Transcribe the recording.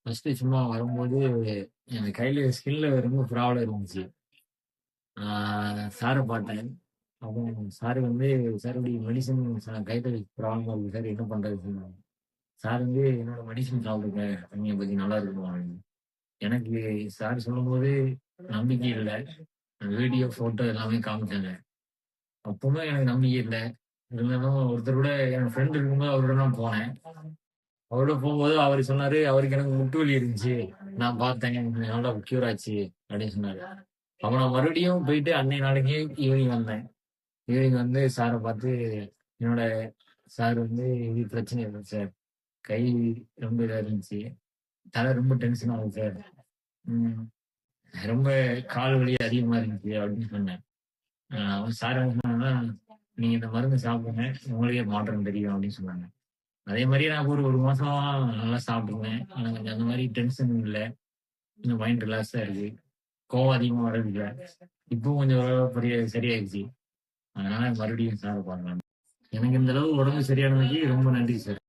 First சும்மா வரும்போது என் கையில ஸ்கின்ல ரொம்ப ப்ராப்ளம் இருந்துச்சு. ஆ சார பார்த்தேன். அப்புறம் சார் வந்து சார் இப்படி மெடிசின் கையில ப்ராப்ளமா இருக்கு சார் என்ன பண்றது சொன்னாங்க. சார் வந்து என்னோட மெடிசின் சாப்பிடுங்க. தண்ணிய பத்தி நல்லா இருக்கும் அப்படின்னு. எனக்கு சார் சொல்லும்போது நம்பிக்கை இல்ல. வீடியோ, ஃபோட்டோ எல்லாமே காமிச்சாங்க. அப்பவுமே எனக்கு நம்பிக்கை இல்ல. இருந்தாலும் ஒருத்தர் கூட என் ஃப்ரெண்ட் இருக்கும்போது அவரோட நான் போனேன். அவரோட போகும்போது அவரு சொன்னாரு, அவருக்கு எனக்கு முட்டு வலி இருந்துச்சு. நான் பார்த்தேன். எனக்கு நல்லா க்யூர் ஆச்சு அப்படின்னு சொன்னாரு. அப்ப நான் மறுபடியும் போயிட்டு அன்னைய நாளைக்கு ஈவினிங் வந்தேன். ஈவினிங் வந்து சார பார்த்து, என்னோட சார் வந்து இது பிரச்சனை இல்ல சார். கை ரொம்ப இதா இருந்துச்சு. தலை ரொம்ப டென்ஷன் ஆகுது சார். ம். ரொம்ப கால் வலி அதிகமா இருந்துச்சு அப்படின்னு சொன்னேன். அவன் சார் என்ன சொன்னாங்கன்னா, "நீங்க இந்த மருந்து சாப்பிடுங்க. உங்களுக்கே மாற்றம் தெரியும்" அப்படின்னு சொன்னாங்க. அதே மாரியே நான் ஒரு 1 மாசமா நல்லா சாப்பிட்டுருந்தேன். எனக்கு அந்த மாரி டென்ஷன் இல்ல. கொஞ்சம் மைண்ட் ரிலாக்ஸா இருக்கு. கோவம் அதிகமா வர்றதில்ல. இப்பவும் கொஞ்சம் ஓரளவு சரியாயிருச்சு. அதனால மறுபடியும் சார பார்க்கலாம். எனக்கு இந்த அளவு உடம்பு சரியானதுக்கு ரொம்ப நன்றி சார்.